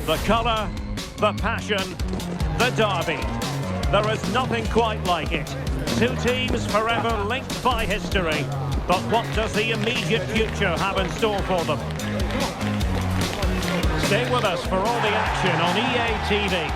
The colour, the passion, the derby. There is nothing quite like it. Two teams forever linked by history. But what does the immediate future have in store for them? Stay with us for all the action on EA TV.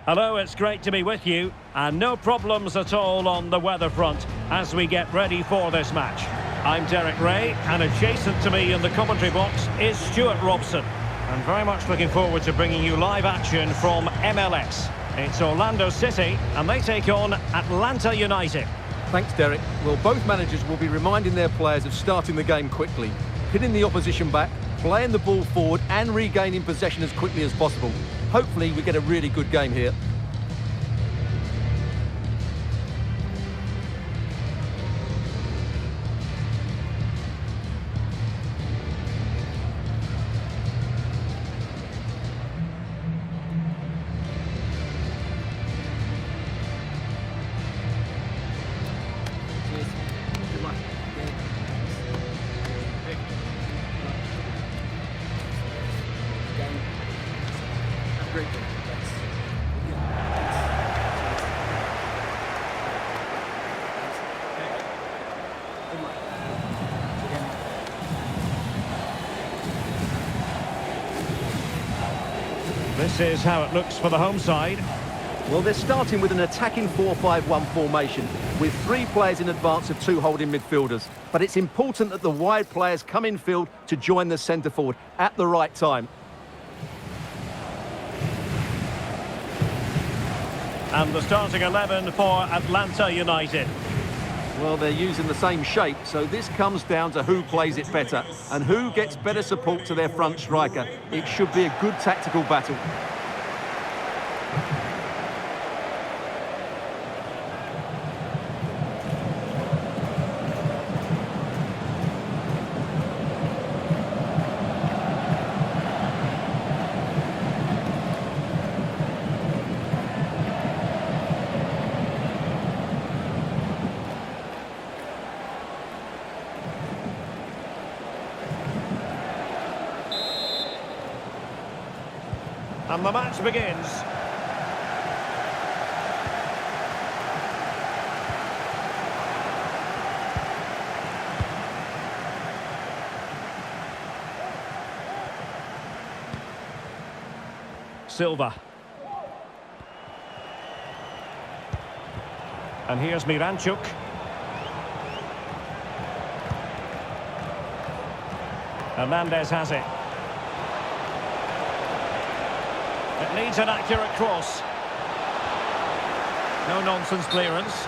Hello, it's great to be with you. And no problems at all on the weather front as we get ready for this match. I'm Derek Ray, and adjacent to me in the commentary box is Stuart Robson. I'm very much looking forward to bringing you live action from MLS. It's Orlando City, and they take on Atlanta United. Thanks, Derek. Well, both managers will be reminding their players of starting the game quickly, hitting the opposition back, playing the ball forward and regaining possession as quickly as possible. Hopefully we get a really good game here. This is how it looks for the home side. Well, they're starting with an attacking 4-5-1 formation with 3 players in advance of 2 holding midfielders. But it's important that the wide players come in field to join the centre forward at the right time. And the starting 11 for Atlanta United. Well, they're using the same shape, so this comes down to who plays it better and who gets better support to their front striker. It should be a good tactical battle. And the match begins. Silva. And here's Miranchuk. Hernandez has it. It needs an accurate cross. No nonsense clearance.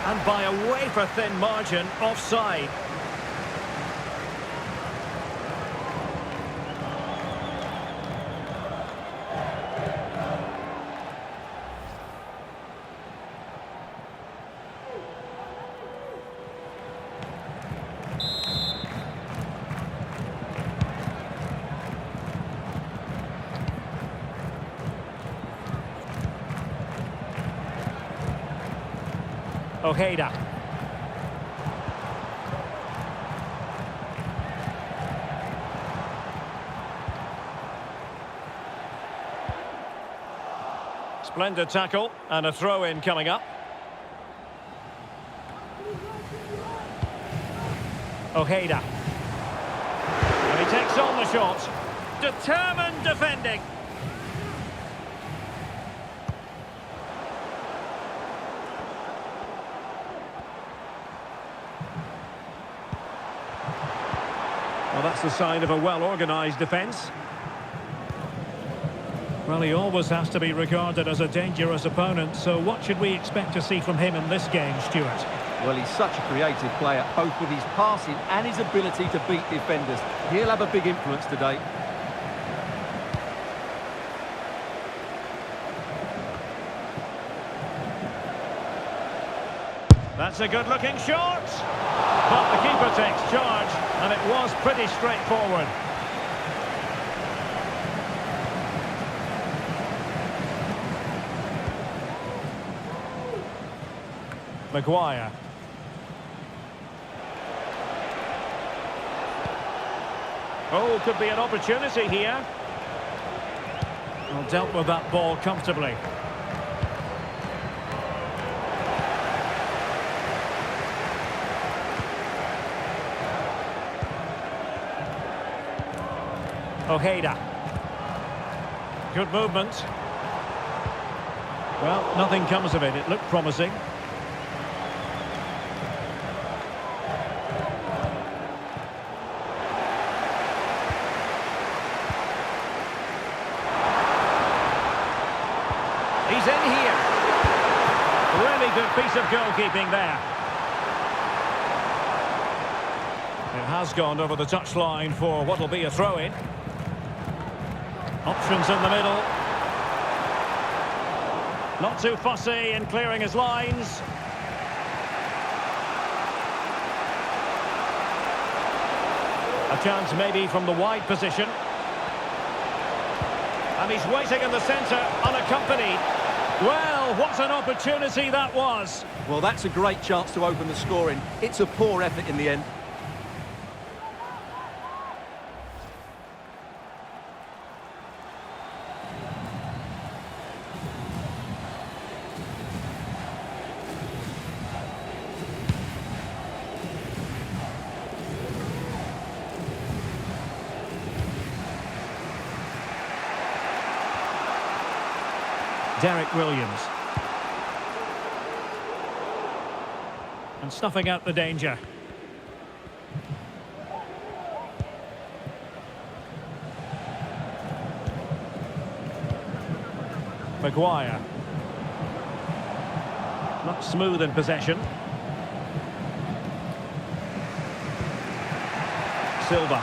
And by a wafer-thin margin, offside. Ojeda. Splendid tackle and a throw-in coming up. Ojeda. And he takes on the shot. Determined defending. Well, that's the sign of a well-organised defence. Well, he always has to be regarded as a dangerous opponent, so what should we expect to see from him in this game, Stuart? Well, he's such a creative player, both with his passing and his ability to beat defenders. He'll have a big influence today. That's a good-looking shot! But the keeper takes charge, and it was pretty straightforward. Maguire. Oh, could be an opportunity here. Well, dealt with that ball comfortably. Ojeda. Good movement. Well, nothing comes of it. It looked promising. He's in here. Really good piece of goalkeeping there. It has gone over the touchline for what will be a throw-in. Options in the middle. Not too fussy in clearing his lines. A chance maybe from the wide position. And he's waiting in the centre, unaccompanied. Well, what an opportunity that was. Well, that's a great chance to open the scoring. It's a poor effort in the end. Derek Williams. And snuffing out the danger. Maguire. Not smooth in possession. Silva.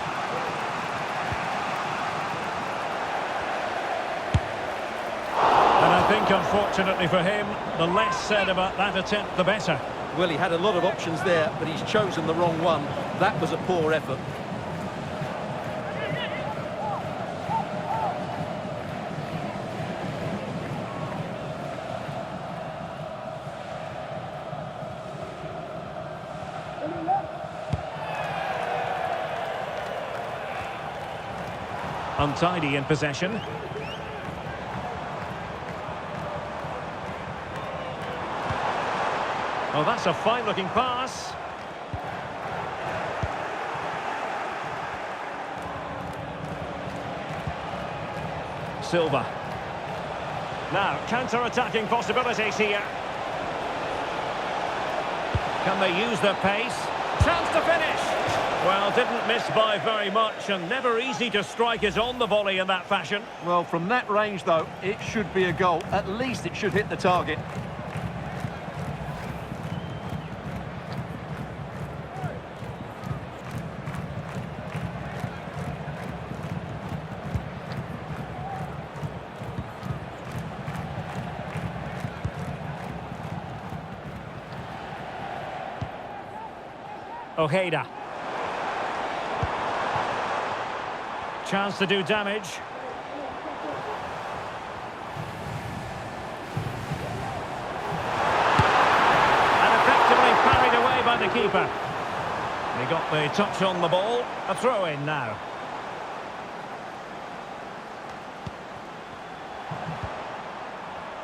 I think, unfortunately for him, the less said about that attempt, the better. Well, he had a lot of options there, but he's chosen the wrong one. That was a poor effort. Untidy in possession. Oh, that's a fine-looking pass. Silva. Now, counter-attacking possibilities here. Can they use their pace? Chance to finish! Well, didn't miss by very much, and never easy to strike it on the volley in that fashion. Well, from that range, though, it should be a goal. At least it should hit the target. Ojeda. Chance to do damage. And effectively parried away by the keeper. He got the touch on the ball. A throw-in now.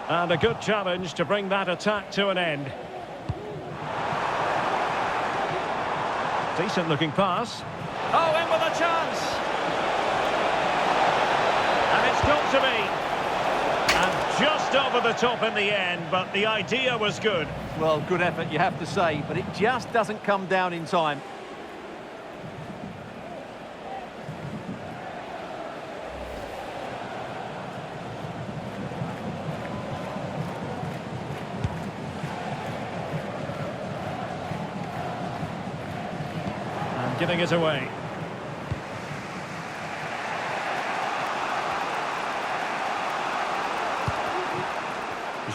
And a good challenge to bring that attack to an end. Decent looking pass. Oh, in with a chance. And it's got to be. And just over the top in the end, but the idea was good. Well, good effort, you have to say, but it just doesn't come down in time. Giving it away.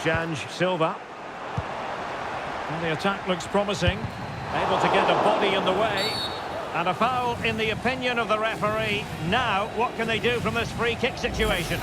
Janj Silva. And the attack looks promising. Able to get a body in the way. And a foul in the opinion of the referee. Now, what can they do from this free kick situation?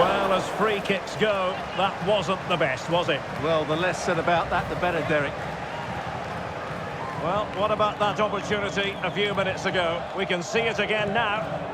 Well, as free kicks go, that wasn't the best, was it? Well, the less said about that, the better, Derek. Well, what about that opportunity a few minutes ago? We can see it again now.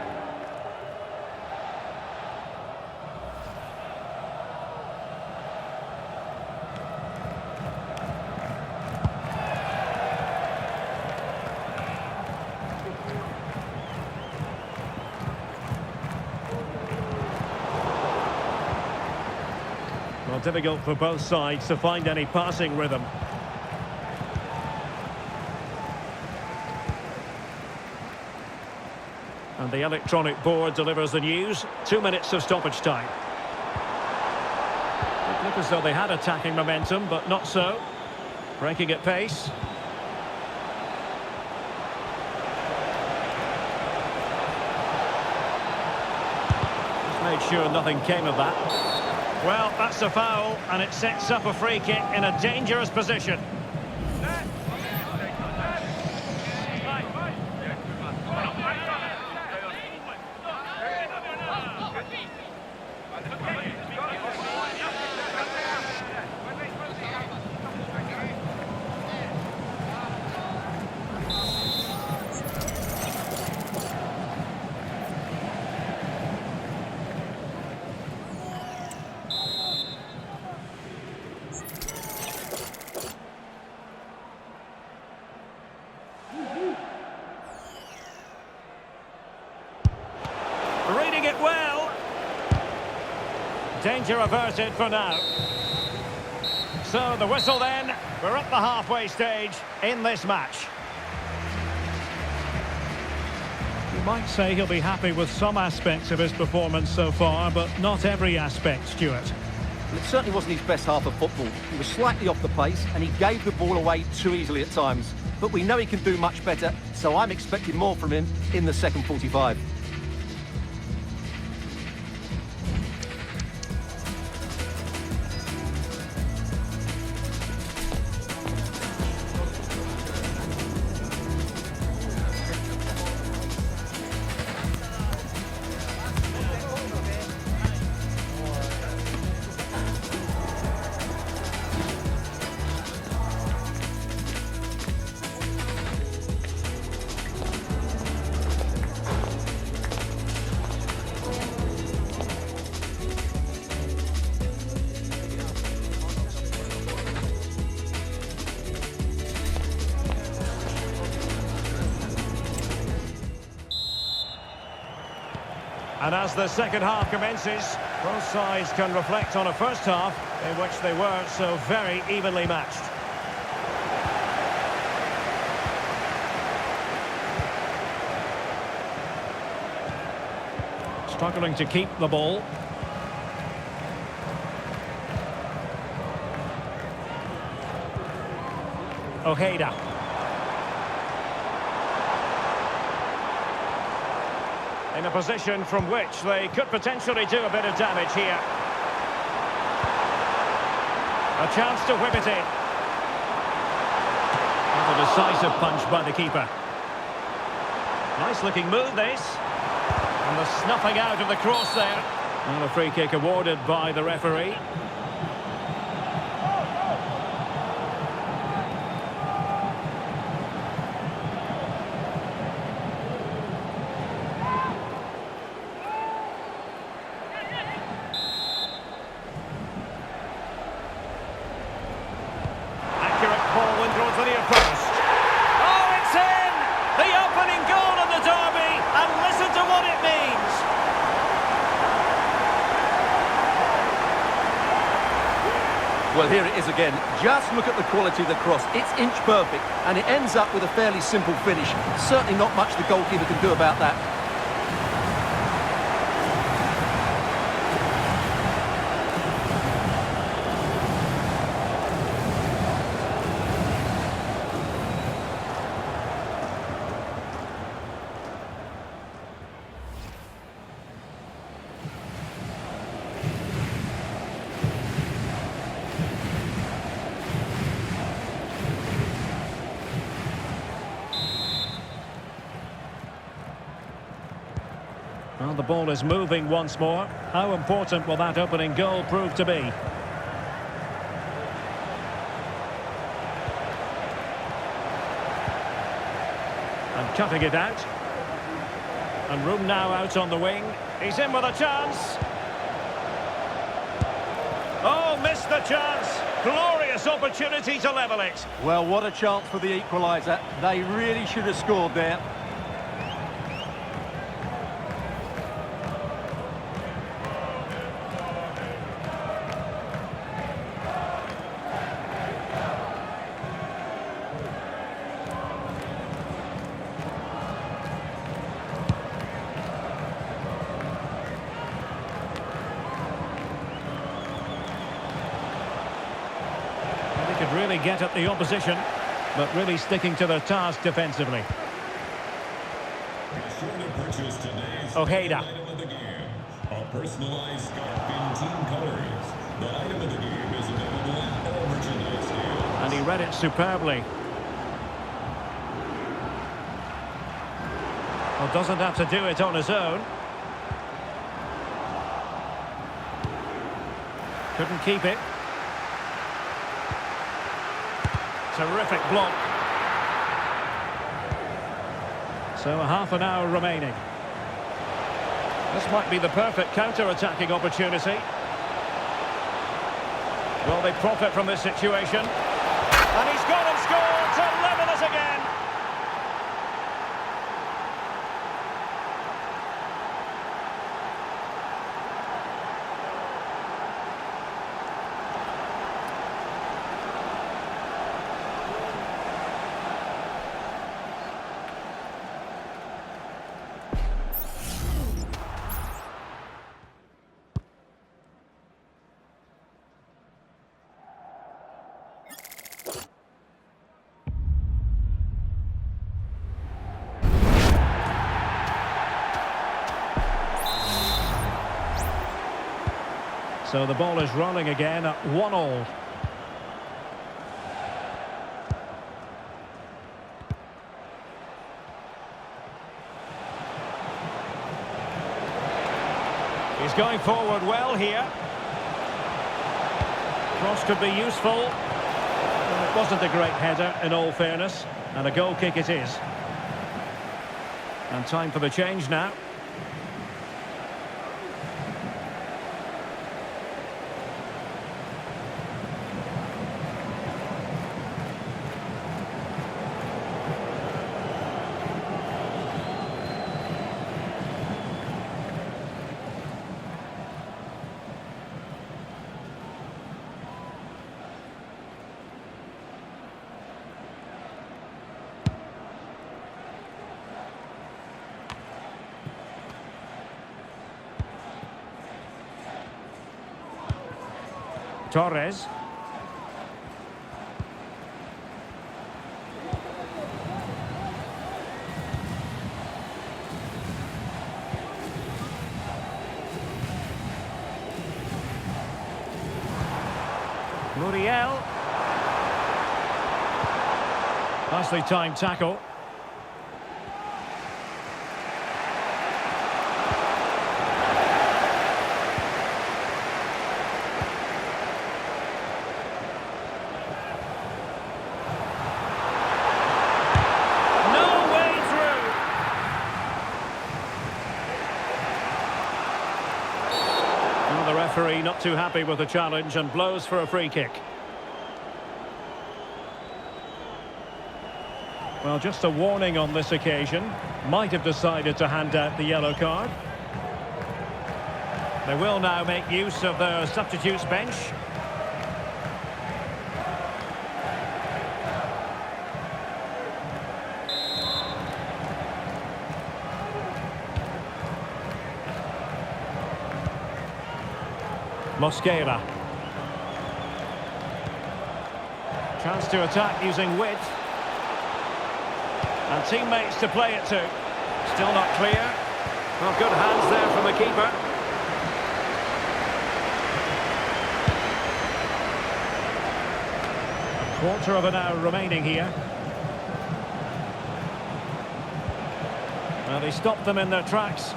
Well, difficult for both sides to find any passing rhythm. And the electronic board delivers the news. 2 minutes of stoppage time. It looked as though they had attacking momentum, but not so. Breaking at pace. Just made sure nothing came of that. Well, that's a foul, and it sets up a free kick in a dangerous position. Reading it well. Danger averted for now. So the whistle then. We're at the halfway stage in this match. You might say he'll be happy with some aspects of his performance so far, but not every aspect, Stuart. Well, it certainly wasn't his best half of football. He was slightly off the pace and he gave the ball away too easily at times. But we know he can do much better, so I'm expecting more from him in the second 45. And as the second half commences, both sides can reflect on a first half in which they were so very evenly matched. Struggling to keep the ball. Ojeda. In a position from which they could potentially do a bit of damage here. A chance to whip it in. And a decisive punch by the keeper. Nice looking move this. And the snuffing out of the cross there. And a free kick awarded by the referee. The near post. Oh, it's in! The opening goal of the derby, and listen to what it means. Well, here it is again. Just look at the quality of the cross. It's inch perfect, and it ends up with a fairly simple finish. Certainly not much the goalkeeper can do about that. the ball is moving once more. How important will that opening goal prove to be? And cutting it out. And room now out on the wing. He's in with a chance. Oh, missed the chance. Glorious opportunity to level it. Well, what a chance for the equaliser. They really should have scored there. Could really get at the opposition, but really sticking to their task defensively. Ojeda. A personalized scarf in team colors. The item of the game is available at all merchandise stores. And he read it superbly. Well, doesn't have to do it on his own. Couldn't keep it. Terrific block. So half an hour remaining. This might be the perfect counter-attacking opportunity. Will they profit from this situation? And he's gone and scored to level it again. So the ball is rolling again at 1-1. He's going forward well here. Cross could be useful. Well, it wasn't a great header in all fairness, and a goal kick it is. And time for the change now. Torres. Muriel. Nicely timed tackle. The referee not too happy with the challenge and blows for a free kick. Well, just a warning on this occasion. Might have decided to hand out the yellow card. They will now make use of their substitutes bench. Mosquera. Chance to attack using width. And teammates to play it to. Still not clear. Well, good hands there from the keeper. A quarter of an hour remaining here. Well, they stopped them in their tracks.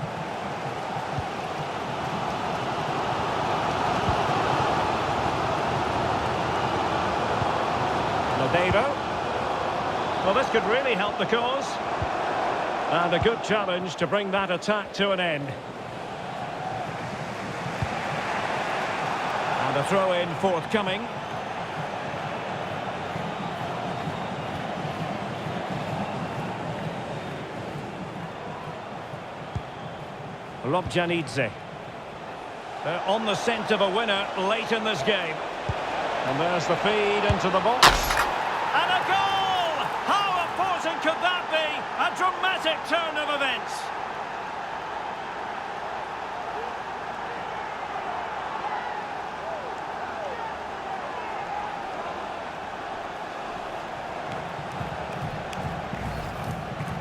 Devo. Well, this could really help the cause. And a good challenge to bring that attack to an end. And a throw-in forthcoming. Lobjanidze. They're on the scent of a winner late in this game. And there's the feed into the box. And a goal! How important could that be? A dramatic turn of events.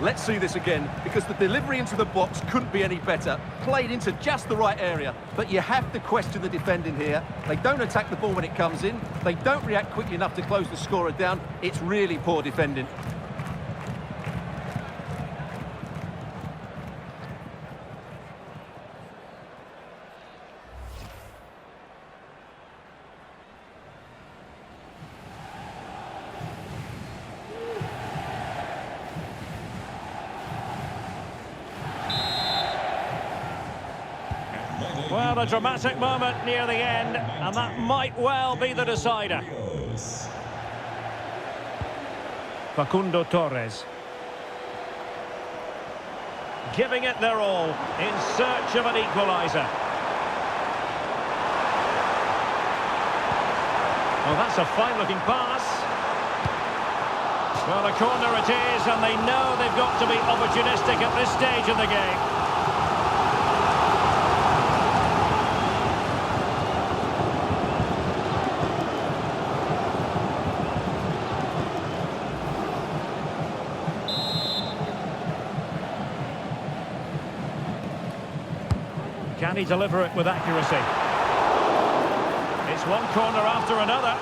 Let's see this again, because the delivery into the box couldn't be any better. Played into just the right area. But you have to question the defending here. They don't attack the ball when it comes in. They don't react quickly enough to close the scorer down. It's really poor defending. Well, a dramatic moment near the end, and that might well be the decider. Rios. Facundo Torres. Giving it their all, in search of an equaliser. Well, that's a fine-looking pass. Well, a corner it is, and they know they've got to be opportunistic at this stage in the game. Can he deliver it with accuracy? It's one corner after another.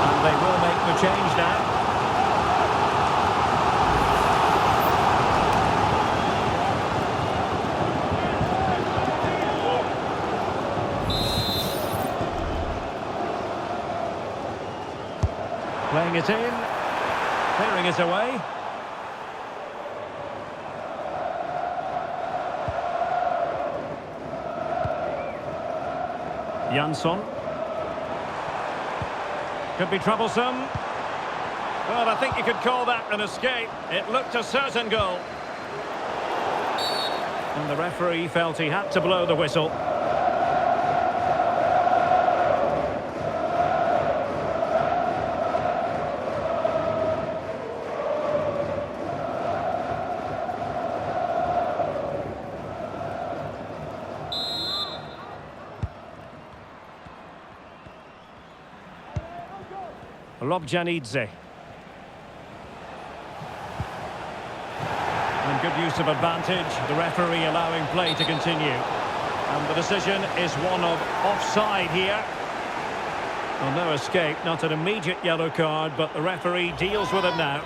And they will make the change now. Playing it in. Clearing it away. Jansson. Could be troublesome. Well, I think you could call that an escape. It looked a certain goal. And the referee felt he had to blow the whistle. Lobjanidze. And good use of advantage, the referee allowing play to continue. And the decision is one of offside here. Well, no escape, not an immediate yellow card, but the referee deals with it now.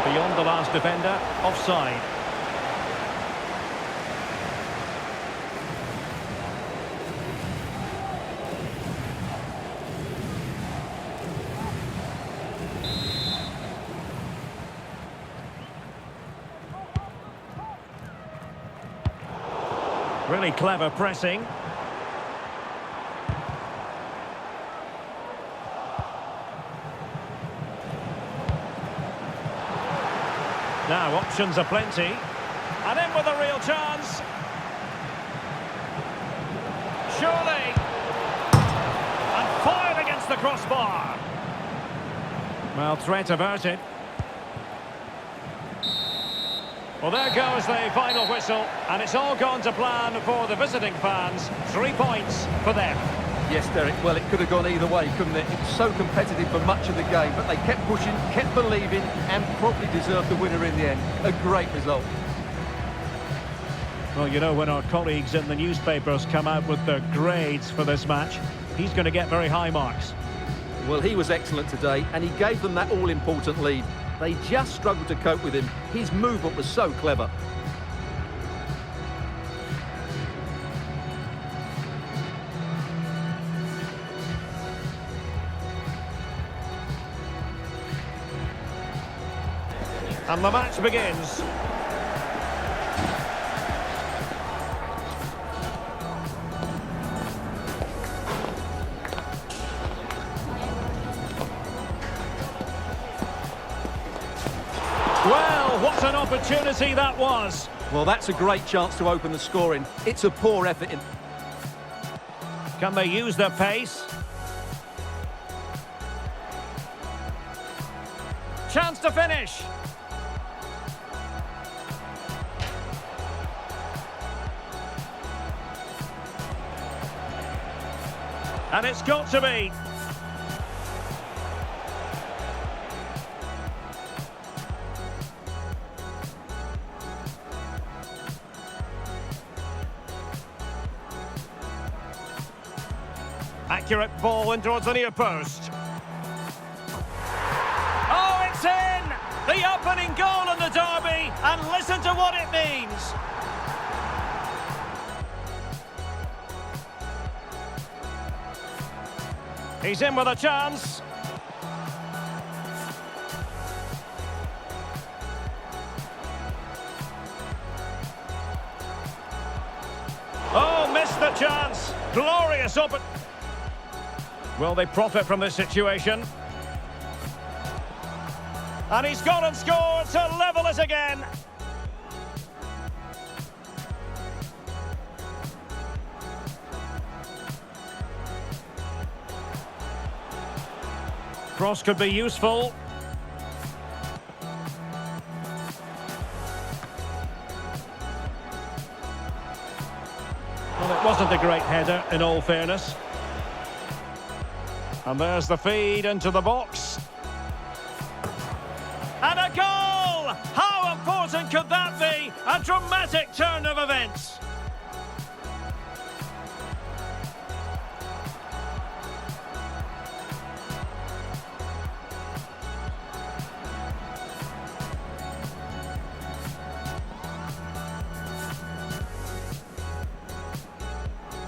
Beyond the last defender, offside. Really clever pressing. Now, options are plenty. And in with a real chance. Surely. And fired against the crossbar. Well, threat averted. Well, there goes the final whistle, and it's all gone to plan for the visiting fans. 3 points for them. Yes, Derek, well, it could have gone either way, couldn't it? It was so competitive for much of the game, but they kept pushing, kept believing, and probably deserved the winner in the end. A great result. Well, you know, when our colleagues in the newspapers come out with their grades for this match, he's going to get very high marks. Well, he was excellent today, and he gave them that all-important lead. They just struggled to cope with him. His movement was so clever. And the match begins. Well, what an opportunity that was. Well, that's a great chance to open the scoring. It's a poor effort. Can they use their pace? Chance to finish. And it's got to be. Accurate ball in towards the near post. Oh, it's in! The opening goal in the derby, and listen to what it means. He's in with a chance. Oh, missed the chance. Glorious open. Will they profit from this situation? And he's gone and scored to level it again. Cross could be useful. Well, it wasn't a great header, in all fairness. And there's the feed into the box. And a goal! How important could that be? A dramatic turn of events.